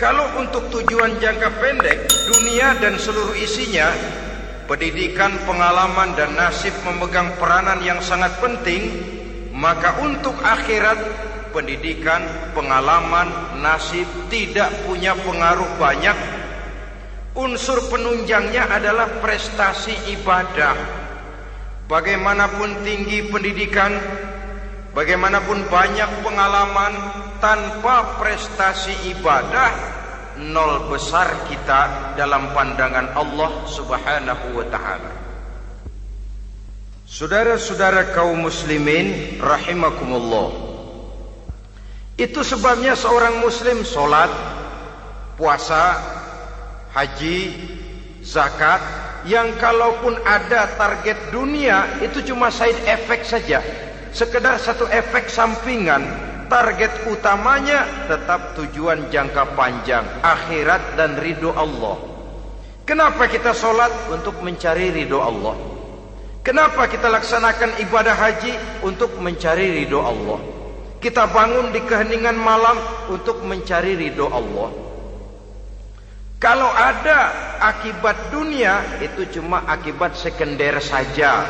Kalau untuk tujuan jangka pendek, dunia dan seluruh isinya, pendidikan, pengalaman, dan nasib memegang peranan yang sangat penting, maka untuk akhirat, pendidikan, pengalaman, nasib tidak punya pengaruh banyak. Unsur penunjangnya adalah prestasi ibadah. Bagaimanapun tinggi pendidikan, bagaimanapun banyak pengalaman, tanpa prestasi ibadah, nol besar kita dalam pandangan Allah Subhanahu wa ta'ala. Saudara-saudara kaum muslimin rahimakumullah, itu sebabnya seorang muslim sholat, puasa, haji, zakat, yang kalaupun ada target dunia itu cuma side effect saja, sekedar satu efek sampingan. Target utamanya tetap tujuan jangka panjang, akhirat dan ridho Allah. Kenapa kita sholat? Untuk mencari ridho Allah. Kenapa kita laksanakan ibadah haji? Untuk mencari ridho Allah. Kita bangun di keheningan malam untuk mencari ridho Allah. Kalau ada akibat dunia, itu cuma akibat sekunder saja.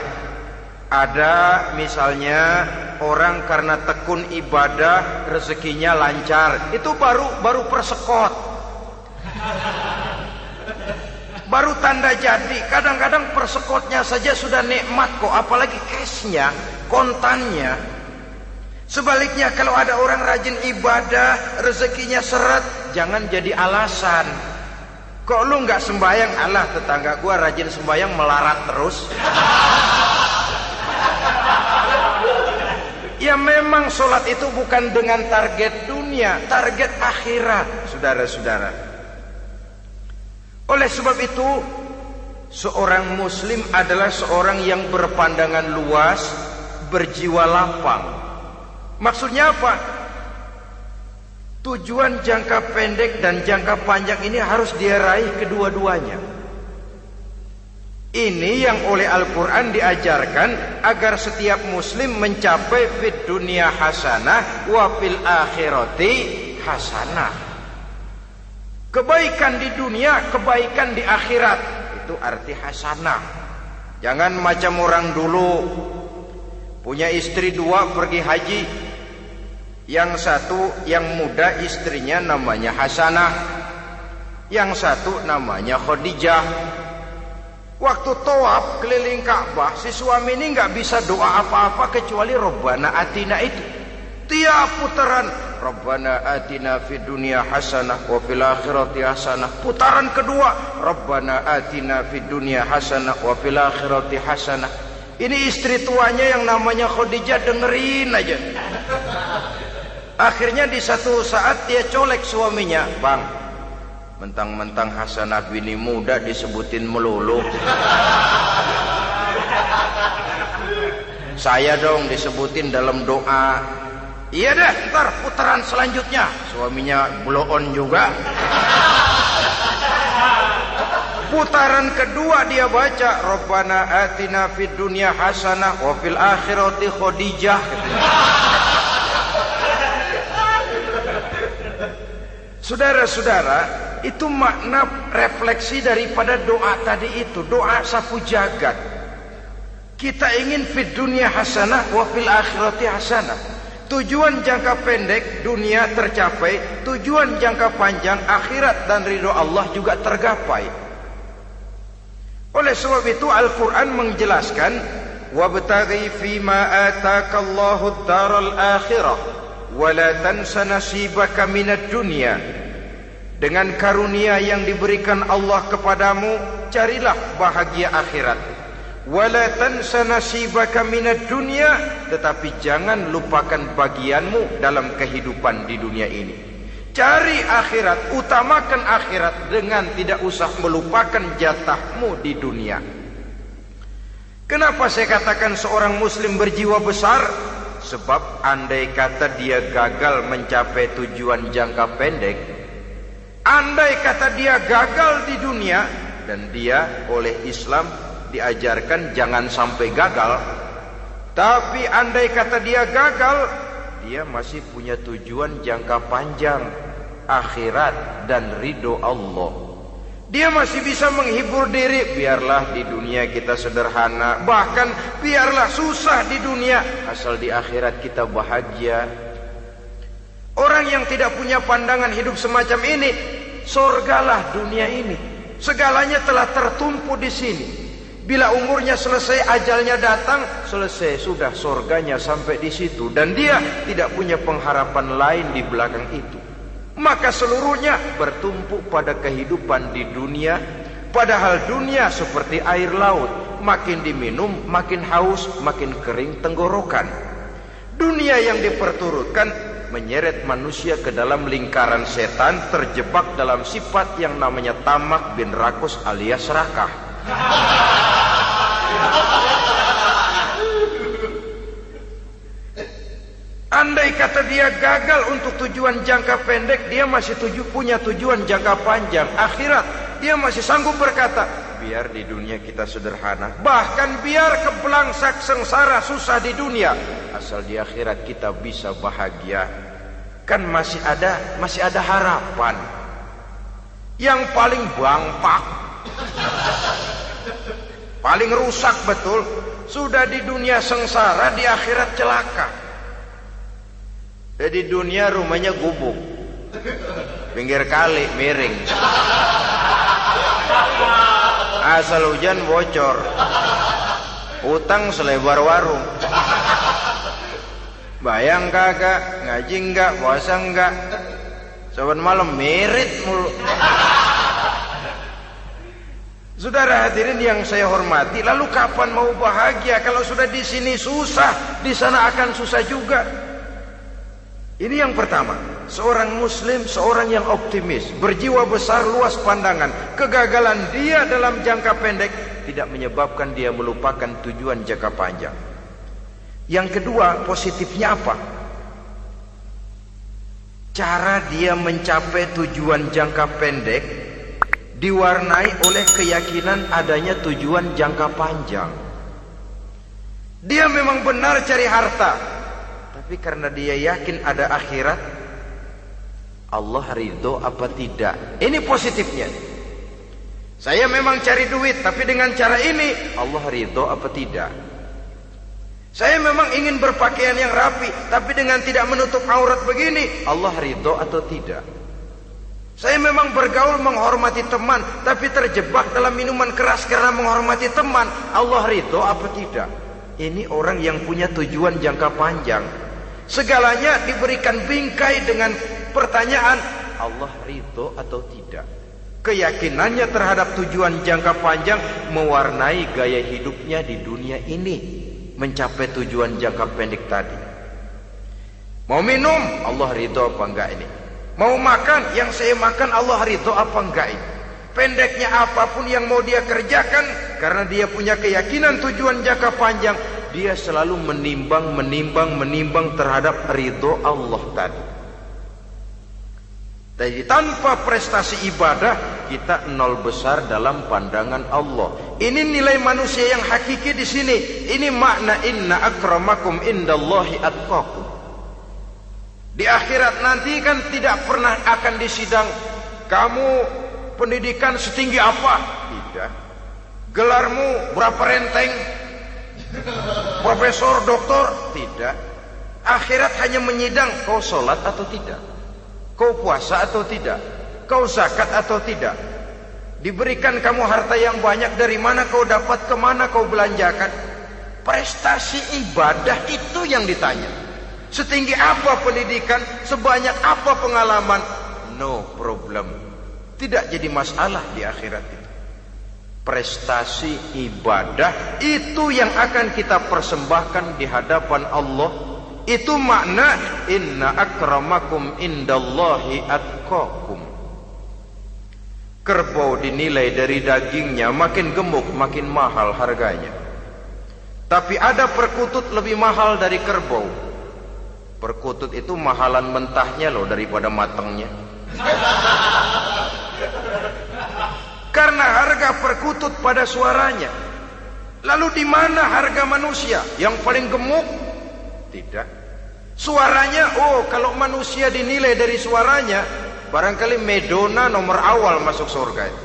Ada misalnya orang karena tekun ibadah rezekinya lancar, itu baru persekot, baru tanda jadi. Kadang-kadang persekotnya saja sudah nikmat kok, apalagi cashnya, kontannya. Sebaliknya kalau ada orang rajin ibadah, rezekinya seret, jangan jadi alasan. Kok lu nggak sembayang? Alah, tetangga gua rajin sembayang melarat terus. Ya memang sholat itu bukan dengan target dunia, target akhirat, saudara-saudara. Oleh sebab itu, seorang muslim adalah seorang yang berpandangan luas, berjiwa lapang. Maksudnya apa? Tujuan jangka pendek dan jangka panjang ini harus dia raih kedua-duanya. Ini yang oleh Al-Quran diajarkan agar setiap muslim mencapai fid dunya hasanah wa fil akhirati hasanah. Kebaikan di dunia, kebaikan di akhirat, itu arti hasanah. Jangan macam orang dulu, punya istri dua pergi haji. Yang satu yang muda istrinya namanya Hasanah, yang satu namanya Khadijah. Waktu tawaf keliling Ka'bah, si suami ini nggak bisa doa apa-apa kecuali Rabbana Atina itu. Tiap putaran Rabbana Atina fid dunya hasanah wa fil akhirati hasanah. Putaran kedua Rabbana Atina fid dunya hasanah wa fil akhirati hasanah. Ini istri tuanya yang namanya Khadijah dengerin aja. Akhirnya di satu saat dia colek suaminya, "Bang, mentang-mentang Hasanah bini muda disebutin melulu, saya dong disebutin dalam doa." "Iya deh, ntar putaran selanjutnya." Suaminya blow on juga. Putaran kedua dia baca Rabbana Atina fid dunya hasanah wa fil akhirati Khadijah. Saudara-saudara, itu makna refleksi daripada doa tadi itu, doa sapu jagat. Kita ingin fid dunya hasanah wa fil akhirati hasanah. Tujuan jangka pendek dunia tercapai, tujuan jangka panjang akhirat dan ridho Allah juga tergapai. Oleh sebab itu Al-Quran menjelaskan, wabtaghi fima atakallahu ad-daral akhirah wa la tansa nasibaka minad dunya. Dengan karunia yang diberikan Allah kepadamu, carilah bahagia akhirat. Wala tansa nasibaka minad dunya, tetapi jangan lupakan bagianmu dalam kehidupan di dunia ini. Cari akhirat, utamakan akhirat dengan tidak usah melupakan jatahmu di dunia. Kenapa saya katakan seorang muslim berjiwa besar? Sebab andai kata dia gagal mencapai tujuan jangka pendek, andai kata dia gagal di dunia, dan dia oleh Islam diajarkan jangan sampai gagal, tapi andai kata dia gagal, dia masih punya tujuan jangka panjang. akhirat dan ridho Allah. Dia masih bisa menghibur diri, biarlah di dunia kita sederhana, bahkan biarlah susah di dunia, asal di akhirat kita bahagia. Orang yang tidak punya pandangan hidup semacam ini, sorgalah dunia ini. Segalanya telah tertumpu di sini. Bila umurnya selesai, ajalnya datang, selesai sudah, sorganya sampai di situ, dan dia tidak punya pengharapan lain di belakang itu. Maka seluruhnya bertumpu pada kehidupan di dunia. Padahal dunia seperti air laut, makin diminum makin haus, makin kering tenggorokan. Dunia yang diperturutkan menyeret manusia ke dalam lingkaran setan, terjebak dalam sifat yang namanya tamak bin rakus alias serakah. Andai kata dia gagal untuk tujuan jangka pendek, dia masih punya tujuan jangka panjang, akhirat. Dia masih sanggup berkata, biar di dunia kita sederhana, bahkan biar kebelangsak sengsara susah di dunia, asal di akhirat kita bisa bahagia. Kan masih ada harapan. Yang paling bangpak, paling rusak betul, sudah di dunia sengsara, di akhirat celaka. Di dunia rumahnya gubuk, pinggir kali miring, asal hujan bocor, utang selebar warung. Bayang kagak, ngaji enggak, puasa enggak, saban malam merit mulu. Saudara hadirin yang saya hormati, lalu kapan mau bahagia kalau sudah di sini susah, di sana akan susah juga. Ini yang pertama, seorang muslim, seorang yang optimis, berjiwa besar, luas pandangan. Kegagalan dia dalam jangka pendek tidak menyebabkan dia melupakan tujuan jangka panjang. Yang kedua, positifnya apa? Cara dia mencapai tujuan jangka pendek diwarnai oleh keyakinan adanya tujuan jangka panjang. Dia memang benar cari harta, tapi karena dia yakin ada akhirat, Allah ridho apa tidak? Ini positifnya. Saya memang cari duit, tapi dengan cara ini Allah ridho apa tidak? Saya memang ingin berpakaian yang rapi, tapi dengan tidak menutup aurat begini, Allah ridho atau tidak? Saya memang bergaul menghormati teman, tapi terjebak dalam minuman keras karena menghormati teman, Allah ridho apa tidak? Ini orang yang punya tujuan jangka panjang. Segalanya diberikan bingkai dengan pertanyaan, Allah ridho atau tidak? Keyakinannya terhadap tujuan jangka panjang mewarnai gaya hidupnya di dunia ini, mencapai tujuan jangka pendek tadi. Mau minum, Allah ridho apa enggak ini? Mau makan, yang saya makan Allah ridho apa enggak ini? Pendeknya apapun yang mau dia kerjakan, karena dia punya keyakinan tujuan jangka panjang, dia selalu menimbang terhadap ridho Allah tadi. Jadi tanpa prestasi ibadah, kita nol besar dalam pandangan Allah. Ini nilai manusia yang hakiki di sini. Ini makna inna akramakum indallahi atqakum. Di akhirat nanti kan tidak pernah akan disidang, kamu pendidikan setinggi apa? Tidak. Gelarmu berapa renteng? Profesor, doktor? Tidak. Akhirat hanya menyidang kau sholat atau tidak, kau puasa atau tidak, kau zakat atau tidak. Diberikan kamu harta yang banyak, dari mana kau dapat, kemana kau belanjakan. Prestasi ibadah itu yang ditanya. Setinggi apa pendidikan, sebanyak apa pengalaman, no problem, tidak jadi masalah di akhirat itu. Prestasi ibadah itu yang akan kita persembahkan di hadapan Allah. Itu makna inna akramakum indallahi atqakum. Kerbau dinilai dari dagingnya, makin gemuk makin mahal harganya. Tapi ada perkutut lebih mahal dari kerbau. Perkutut itu mahalan mentahnya loh daripada matangnya. Karena harga perkutut pada suaranya. Lalu di mana harga manusia yang paling gemuk? Tidak. Suaranya, oh kalau manusia dinilai dari suaranya, Barangkali Madonna nomor awal masuk surga itu.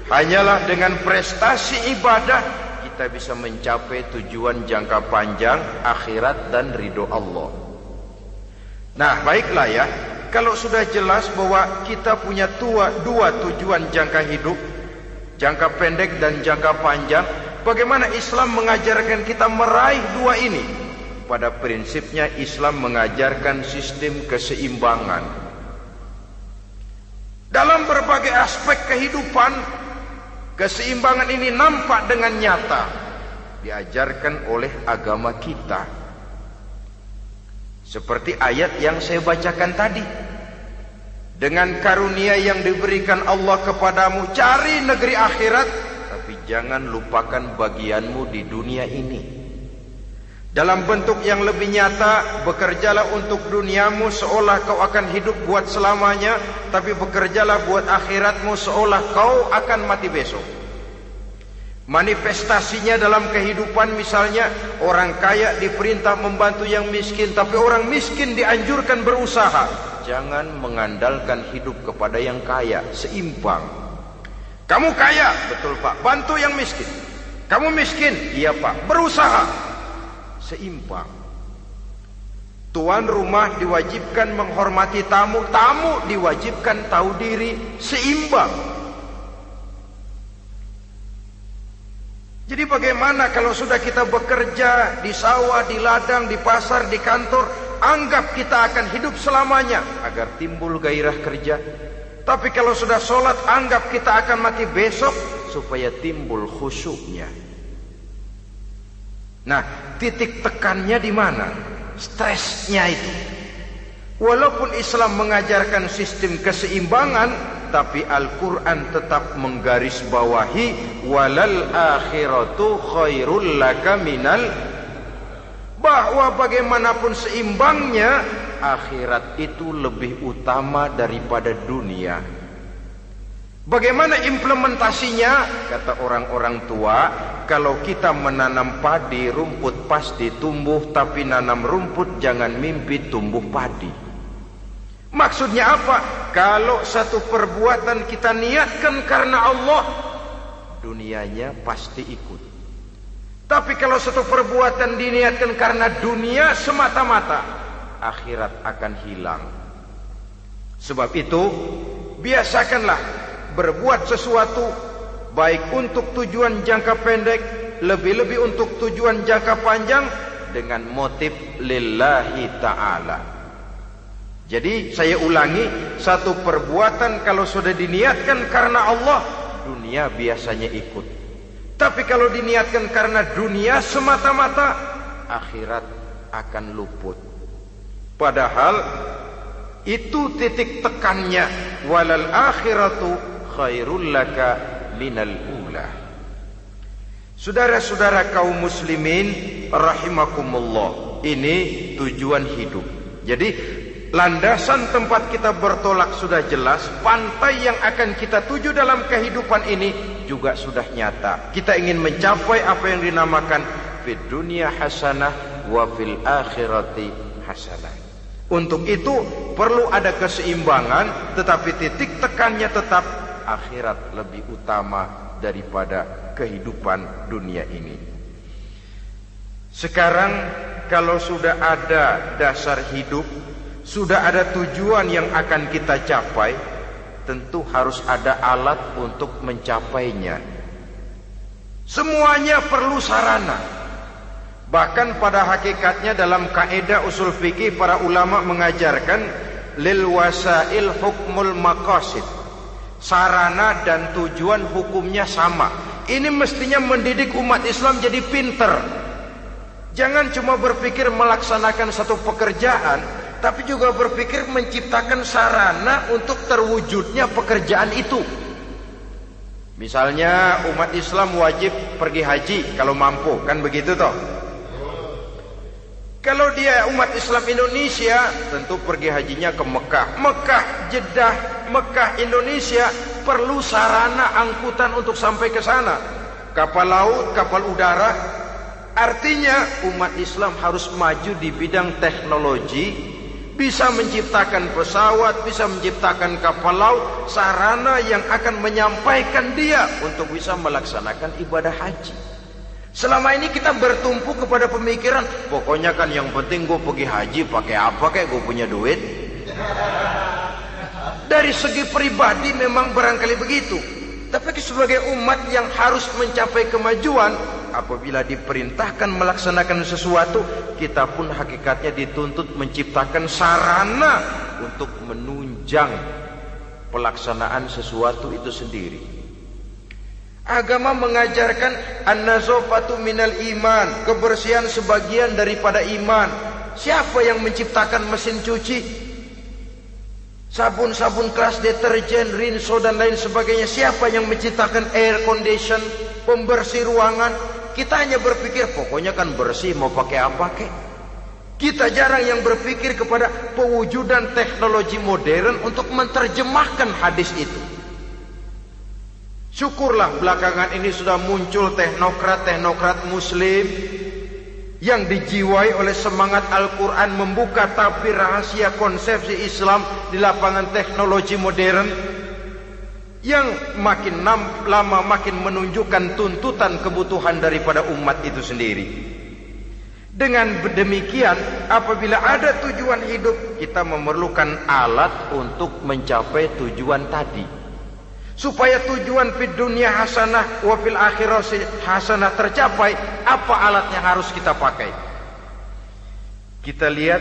Hanyalah dengan prestasi ibadah kita bisa mencapai tujuan jangka panjang akhirat dan ridho Allah. Nah, baiklah ya. Kalau sudah jelas bahwa kita punya dua tujuan jangka hidup, jangka pendek dan jangka panjang, bagaimana Islam mengajarkan kita meraih dua ini? Pada prinsipnya Islam mengajarkan sistem keseimbangan. Dalam berbagai aspek kehidupan, keseimbangan ini nampak dengan nyata diajarkan oleh agama kita. Seperti ayat yang saya bacakan tadi. Dengan karunia yang diberikan Allah kepadamu, cari negeri akhirat, tapi jangan lupakan bagianmu di dunia ini. Dalam bentuk yang lebih nyata, bekerjalah untuk duniamu seolah kau akan hidup buat selamanya, tapi bekerjalah buat akhiratmu seolah kau akan mati besok. Manifestasinya dalam kehidupan, misalnya orang kaya diperintah membantu yang miskin, tapi orang miskin dianjurkan berusaha. Jangan mengandalkan hidup kepada yang kaya, seimbang. Kamu kaya, betul Pak, bantu yang miskin. Kamu miskin, iya Pak, berusaha. Seimbang. Tuan rumah diwajibkan menghormati tamu, tamu diwajibkan tahu diri, seimbang. Jadi bagaimana kalau sudah kita bekerja di sawah, di ladang, di pasar, di kantor, anggap kita akan hidup selamanya agar timbul gairah kerja. Tapi kalau sudah sholat, anggap kita akan mati besok supaya timbul khusyuknya. Nah, titik tekannya di mana? Stresnya itu. Walaupun Islam mengajarkan sistem keseimbangan, tapi Al-Quran tetap menggarisbawahi walal akhiratu khairul laka minal, bahwa bagaimanapun seimbangnya, akhirat itu lebih utama daripada dunia. Bagaimana implementasinya? Kata orang-orang tua, kalau kita menanam padi, rumput pasti tumbuh, tapi nanam rumput jangan mimpi tumbuh padi. Maksudnya apa? Kalau satu perbuatan kita niatkan karena Allah, dunianya pasti ikut. Tapi kalau satu perbuatan diniatkan karena dunia semata-mata, akhirat akan hilang. Sebab itu, biasakanlah berbuat sesuatu, baik untuk tujuan jangka pendek, lebih-lebih untuk tujuan jangka panjang, dengan motif lillahi ta'ala. Jadi saya ulangi, satu perbuatan kalau sudah diniatkan karena Allah, dunia biasanya ikut. Tapi kalau diniatkan karena dunia semata-mata, akhirat akan luput. Padahal itu titik tekannya, walal akhiratu khairul laka minal ula. Saudara-saudara kaum muslimin rahimakumullah, ini tujuan hidup. Jadi landasan tempat kita bertolak sudah jelas, pantai yang akan kita tuju dalam kehidupan ini juga sudah nyata. Kita ingin mencapai apa yang dinamakan fid dunya hasanah wa fil akhirati hasanah. Untuk itu perlu ada keseimbangan, tetapi titik tekannya tetap akhirat lebih utama daripada kehidupan dunia ini. Sekarang kalau sudah ada dasar hidup, sudah ada tujuan yang akan kita capai, tentu harus ada alat untuk mencapainya. Semuanya perlu sarana. Bahkan pada hakikatnya dalam kaidah usul fikih para ulama mengajarkan lil wasail hukmul maqasid. Sarana dan tujuan hukumnya sama. Ini mestinya mendidik umat Islam jadi pinter. Jangan cuma berpikir melaksanakan satu pekerjaan, tapi juga berpikir menciptakan sarana untuk terwujudnya pekerjaan itu. Misalnya umat Islam wajib pergi haji kalau mampu, kan begitu toh? Kalau dia umat Islam Indonesia, tentu pergi hajinya ke Mekah. Mekah, Jeddah, Mekah, Indonesia, perlu sarana angkutan untuk sampai ke sana. Kapal laut, kapal udara. Artinya umat Islam harus maju di bidang teknologi, bisa menciptakan pesawat, bisa menciptakan kapal laut, sarana yang akan menyampaikan dia untuk bisa melaksanakan ibadah haji. Selama ini kita bertumpu kepada pemikiran, pokoknya kan yang penting gue pergi haji pakai apa kayak gue punya duit. Dari segi pribadi memang barangkali begitu. Tapi sebagai umat yang harus mencapai kemajuan, apabila diperintahkan melaksanakan sesuatu, kita pun hakikatnya dituntut menciptakan sarana untuk menunjang pelaksanaan sesuatu itu sendiri. Agama mengajarkan an-nazafatu minal iman, kebersihan sebagian daripada iman. Siapa yang menciptakan mesin cuci, sabun-sabun keras, deterjen, rinso dan lain sebagainya? Siapa yang menciptakan air condition, pembersih ruangan? Kita hanya berpikir pokoknya kan bersih, mau pakai apa kek. Kita jarang yang berpikir kepada pewujudan teknologi modern untuk menerjemahkan hadis itu. Syukurlah belakangan ini sudah muncul teknokrat-teknokrat muslim yang dijiwai oleh semangat Al-Quran, membuka tabir rahasia konsepsi Islam di lapangan teknologi modern, yang makin lama makin menunjukkan tuntutan kebutuhan daripada umat itu sendiri. Dengan demikian, apabila ada tujuan hidup, kita memerlukan alat untuk mencapai tujuan tadi. Supaya tujuan fid dunia hasanah wa fil akhirati hasanah tercapai, apa alat yang harus kita pakai? Kita lihat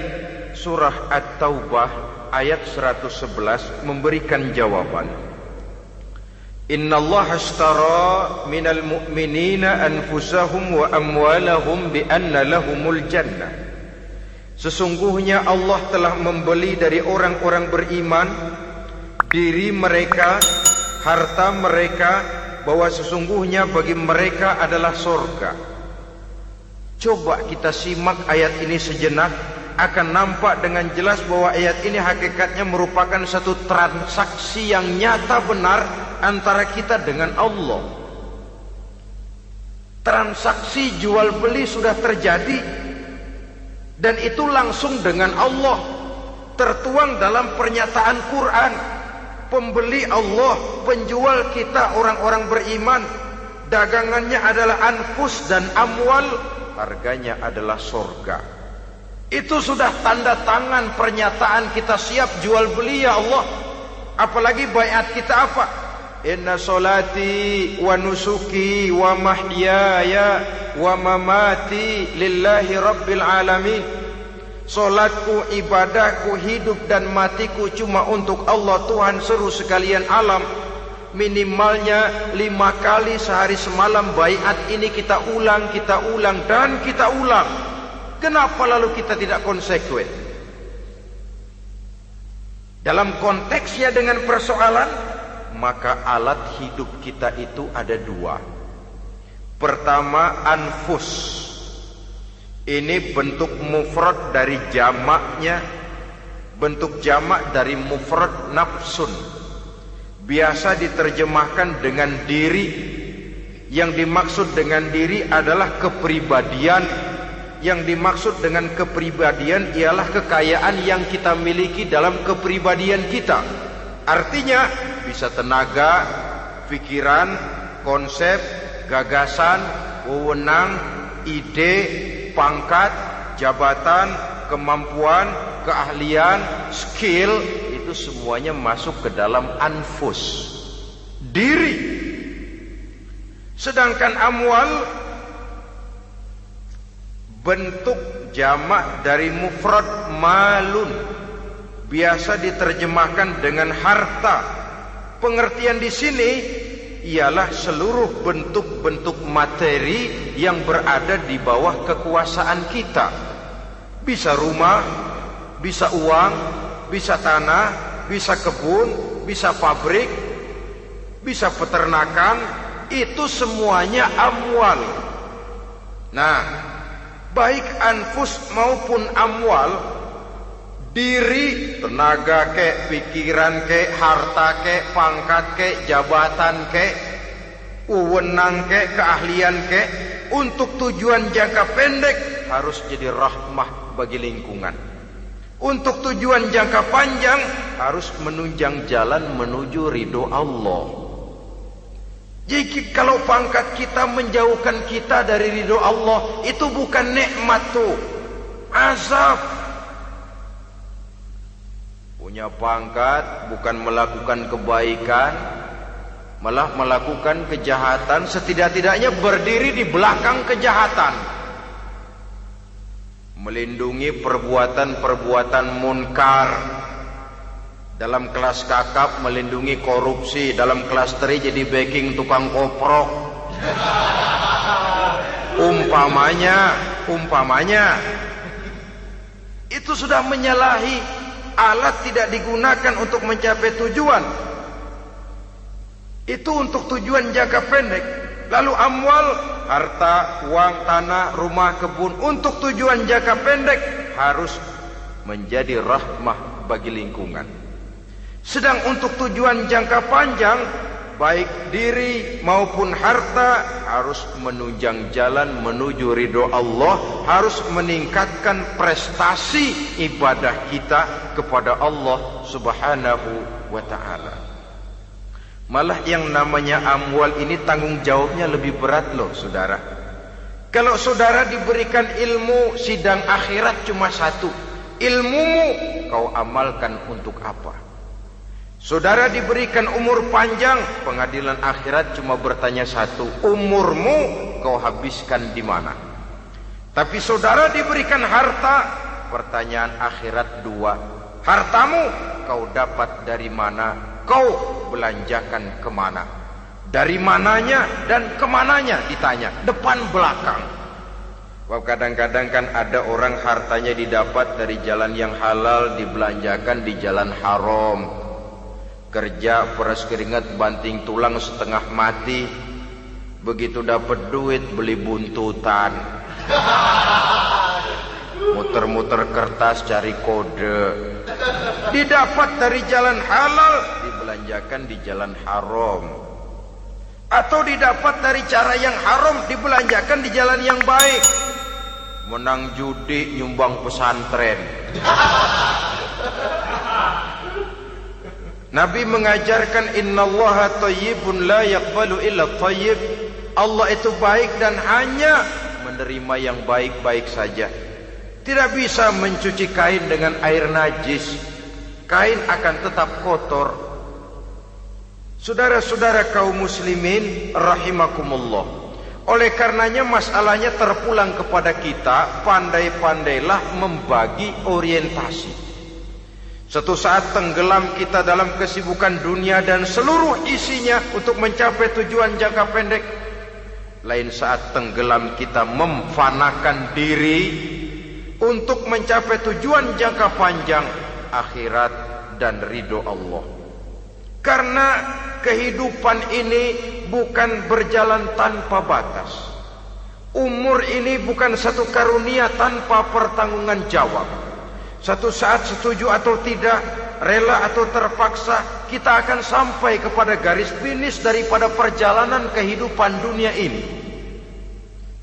surah At-Taubah ayat 111 memberikan jawaban. Innallaha ashtara minal mu'minina anfusahum wa amwalahum bi anna lahumul jannah. Sesungguhnya Allah telah membeli dari orang-orang beriman diri mereka, harta mereka, bahwa sesungguhnya bagi mereka adalah surga. Coba kita simak ayat ini sejenak, akan nampak dengan jelas bahwa ayat ini hakikatnya merupakan satu transaksi yang nyata benar antara kita dengan Allah. Transaksi jual beli sudah terjadi, dan itu langsung dengan Allah, tertuang dalam pernyataan Quran. Pembeli Allah, penjual kita orang-orang beriman. Dagangannya adalah anfus dan amwal, harganya adalah surga. Itu sudah tanda tangan pernyataan kita siap jual beli ya Allah. Apalagi baiat kita apa? Inna solati wa nusuki wa mahyaya wa mamati lillahi rabbil alamin. Solatku, ibadahku, hidup dan matiku cuma untuk Allah Tuhan seru sekalian alam. Minimalnya 5 kali sehari semalam baiat ini kita ulang dan kita ulang. Kenapa lalu kita tidak konsekuen? Dalam konteksnya dengan persoalan, maka alat hidup kita itu ada 2. Pertama, anfus. Ini bentuk mufrad dari jamaknya, bentuk jamak dari mufrad nafsun. Biasa diterjemahkan dengan diri. Yang dimaksud dengan diri adalah kepribadian. Yang dimaksud dengan kepribadian ialah kekayaan yang kita miliki dalam kepribadian kita. Artinya bisa tenaga, pikiran, konsep, gagasan, wewenang, ide, pangkat, jabatan, kemampuan, keahlian, skill, itu semuanya masuk ke dalam anfus, diri. Sedangkan amwal bentuk jamak dari mufrad malun, biasa diterjemahkan dengan harta. Pengertian di sini ialah seluruh bentuk-bentuk materi yang berada di bawah kekuasaan kita. Bisa rumah, bisa uang, bisa tanah, bisa kebun, bisa pabrik, bisa peternakan. Itu semuanya amwal. Nah, baik anfus maupun amwal, diri, tenaga kek, pikiran kek, harta kek, pangkat kek, jabatan kek, wewenang kek, keahlian kek, untuk tujuan jangka pendek harus jadi rahmah bagi lingkungan. Untuk tujuan jangka panjang harus menunjang jalan menuju ridho Allah. Jadi kalau pangkat kita menjauhkan kita dari ridho Allah, itu bukan nikmat tuh, azab. Punya pangkat bukan melakukan kebaikan, malah melakukan kejahatan, setidak-tidaknya berdiri di belakang kejahatan, melindungi perbuatan-perbuatan munkar. Dalam kelas kakap melindungi korupsi, dalam kelas teri jadi backing tukang koprok. Umpamanya itu sudah menyalahi. Alat tidak digunakan untuk mencapai tujuan, itu untuk tujuan jangka pendek. Lalu amwal, harta, uang, tanah, rumah, kebun, untuk tujuan jangka pendek harus menjadi rahmah bagi lingkungan. Sedang untuk tujuan jangka panjang, baik diri maupun harta harus menunjang jalan menuju ridho Allah, harus meningkatkan prestasi ibadah kita kepada Allah Subhanahu wa ta'ala. Malah yang namanya amwal ini tanggung jawabnya lebih berat loh saudara. Kalau saudara diberikan ilmu, sidang akhirat cuma satu, ilmumu kau amalkan untuk apa? Saudara diberikan umur panjang, pengadilan akhirat cuma bertanya satu, umurmu kau habiskan di mana? Tapi saudara diberikan harta, pertanyaan akhirat dua, hartamu kau dapat dari mana? Kau belanjakan kemana? Dari mananya dan kemananya ditanya, depan belakang. Wah, kadang-kadang kan ada orang hartanya didapat dari jalan yang halal, dibelanjakan di jalan haram. Kerja peras keringat banting tulang setengah mati, begitu dapat duit beli buntutan, muter-muter kertas cari kode. Didapat dari jalan halal, dibelanjakan di jalan haram. Atau didapat dari cara yang haram, dibelanjakan di jalan yang baik. Menang judi, nyumbang pesantren. Nabi mengajarkan innallaha thayyibun la yaqbalu illa thayyib. Allah itu baik dan hanya menerima yang baik-baik saja. Tidak bisa mencuci kain dengan air najis. Kain akan tetap kotor. Saudara-saudara kaum muslimin rahimakumullah. Oleh karenanya masalahnya terpulang kepada kita, pandai-pandailah membagi orientasi. Suatu saat tenggelam kita dalam kesibukan dunia dan seluruh isinya untuk mencapai tujuan jangka pendek. Lain saat tenggelam kita memfanakan diri untuk mencapai tujuan jangka panjang, akhirat dan ridho Allah. Karena kehidupan ini bukan berjalan tanpa batas. Umur ini bukan satu karunia tanpa pertanggungan jawab. Satu saat setuju atau tidak, rela atau terpaksa, kita akan sampai kepada garis finish daripada perjalanan kehidupan dunia ini,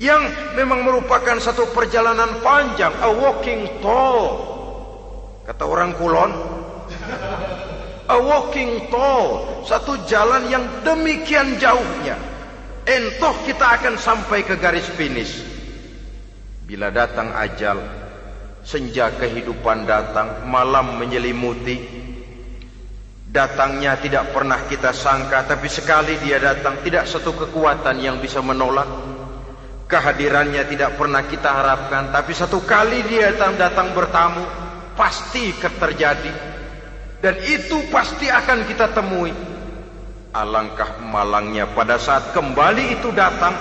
yang memang merupakan satu perjalanan panjang, a walking tall. Kata orang Kulon, a walking tall, satu jalan yang demikian jauhnya. Entoh kita akan sampai ke garis finish. Bila datang ajal, senja kehidupan datang, malam menyelimuti. Datangnya tidak pernah kita sangka, tapi sekali dia datang, tidak satu kekuatan yang bisa menolak. Kehadirannya tidak pernah kita harapkan, tapi satu kali dia datang bertamu, pasti terjadi. Dan itu pasti akan kita temui. Alangkah malangnya pada saat kembali itu datang,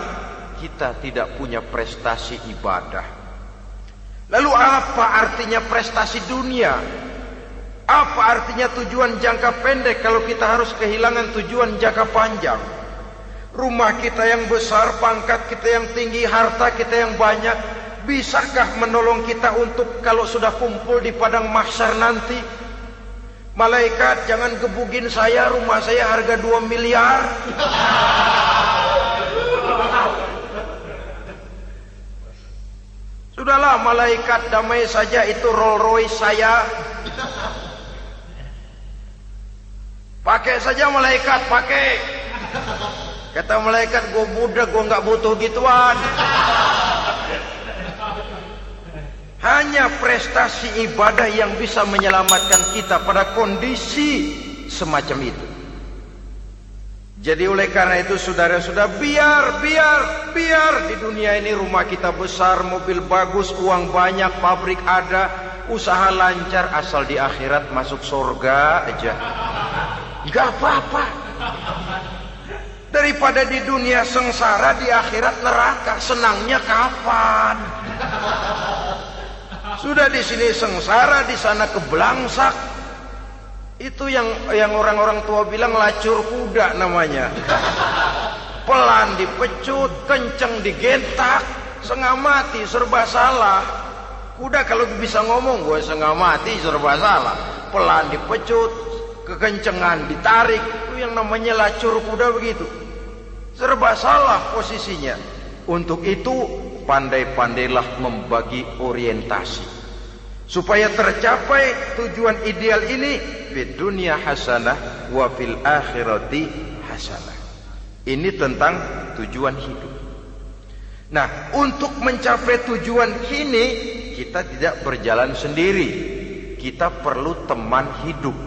kita tidak punya prestasi ibadah. Lalu apa artinya prestasi dunia? Apa artinya tujuan jangka pendek kalau kita harus kehilangan tujuan jangka panjang? Rumah kita yang besar, pangkat kita yang tinggi, harta kita yang banyak, bisakah menolong kita untuk kalau sudah kumpul di padang mahsyar nanti? Malaikat, jangan gebugin saya, rumah saya harga 2 miliar. Sudahlah malaikat, damai saja, itu Rolls Royce saya. Pakai saja malaikat, pakai. Kata malaikat, gue budak, gue nggak butuh gituan. Hanya prestasi ibadah yang bisa menyelamatkan kita pada kondisi semacam itu. Jadi oleh karena itu saudara-saudara, biar di dunia ini rumah kita besar, mobil bagus, uang banyak, pabrik ada, usaha lancar, asal di akhirat masuk surga aja. Gak apa-apa. Daripada di dunia sengsara, di akhirat neraka, senangnya kapan? Sudah di sini sengsara, di sana kebelangsak. Itu yang orang-orang tua bilang lacur kuda namanya. Pelan dipecut, kenceng digentak, setengah mati, serba salah. Kuda kalau bisa ngomong, gue setengah mati, serba salah. Pelan dipecut, kekencengan ditarik, itu yang namanya lacur kuda begitu. Serba salah posisinya. Untuk itu pandai-pandailah membagi orientasi supaya tercapai tujuan ideal ini, fid dunya hasanah wa fil akhirati hasanah. Ini tentang tujuan hidup. Nah, untuk mencapai tujuan ini kita tidak berjalan sendiri. Kita perlu teman hidup.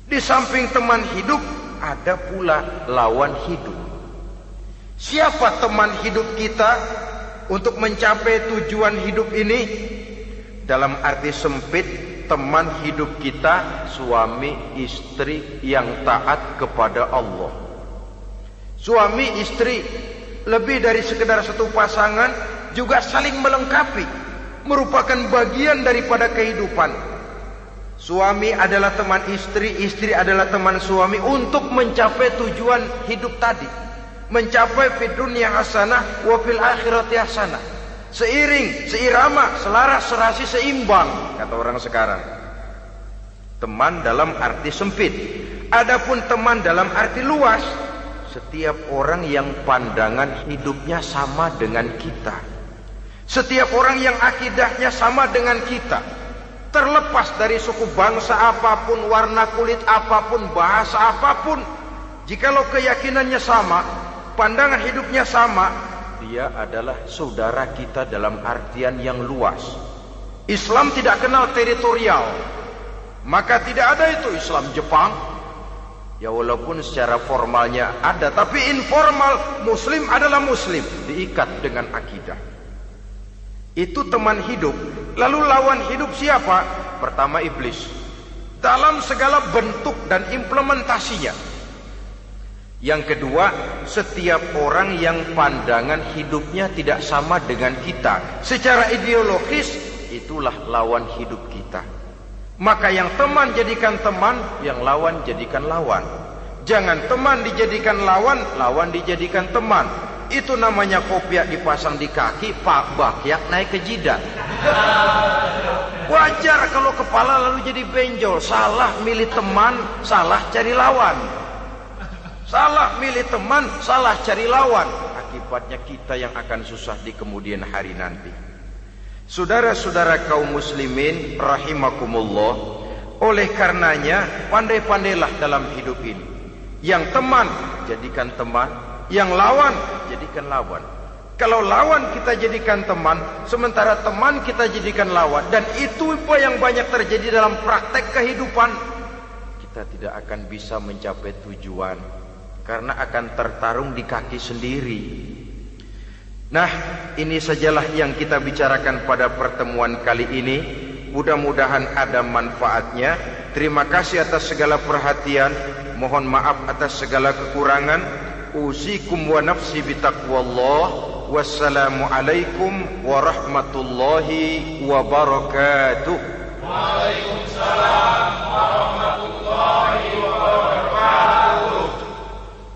Di samping teman hidup ada pula lawan hidup. Siapa teman hidup kita untuk mencapai tujuan hidup ini? Dalam arti sempit, teman hidup kita suami istri yang taat kepada Allah. Suami istri lebih dari sekedar satu pasangan, juga saling melengkapi, merupakan bagian daripada kehidupan. Suami adalah teman istri, istri adalah teman suami untuk mencapai tujuan hidup tadi, mencapai fid dunya hasanah wa fil akhirati hasanah. Seiring, seirama, selaras, serasi, seimbang, kata orang sekarang. Teman dalam arti sempit. Adapun teman dalam arti luas, setiap orang yang pandangan hidupnya sama dengan kita, setiap orang yang akidahnya sama dengan kita, terlepas dari suku bangsa apapun, warna kulit apapun, bahasa apapun, jikalau keyakinannya sama, pandangan hidupnya sama, dia adalah saudara kita dalam artian yang luas. Islam tidak kenal teritorial, maka tidak ada itu Islam Jepang. Ya walaupun secara formalnya ada, tapi informal Muslim adalah Muslim, diikat dengan akidah. Itu teman hidup. Lalu lawan hidup siapa? Pertama iblis, dalam segala bentuk dan implementasinya. Yang kedua, setiap orang yang pandangan hidupnya tidak sama dengan kita secara ideologis, itulah lawan hidup kita. Maka yang teman jadikan teman, yang lawan jadikan lawan. Jangan teman dijadikan lawan, lawan dijadikan teman. Itu namanya kopiah dipasang di kaki, pak bakyak naik ke jidat. Wajar kalau kepala lalu jadi benjol. Salah milih teman, salah cari lawan. Salah milih teman, salah cari lawan. Akibatnya kita yang akan susah di kemudian hari nanti. Saudara-saudara kaum muslimin rahimakumullah, oleh karenanya pandai-pandailah dalam hidup ini. Yang teman jadikan teman, yang lawan jadikan lawan. Kalau lawan kita jadikan teman, sementara teman kita jadikan lawan, dan itu yang banyak terjadi dalam praktek kehidupan, kita tidak akan bisa mencapai tujuan, karena akan tertarung di kaki sendiri. Nah, ini sajalah yang kita bicarakan pada pertemuan kali ini. Mudah-mudahan ada manfaatnya. Terima kasih atas segala perhatian. Mohon maaf atas segala kekurangan. Usikum wa nafsi bitaqwallah. Wassalamualaikum warahmatullahi wabarakatuh. Waalaikumsalam.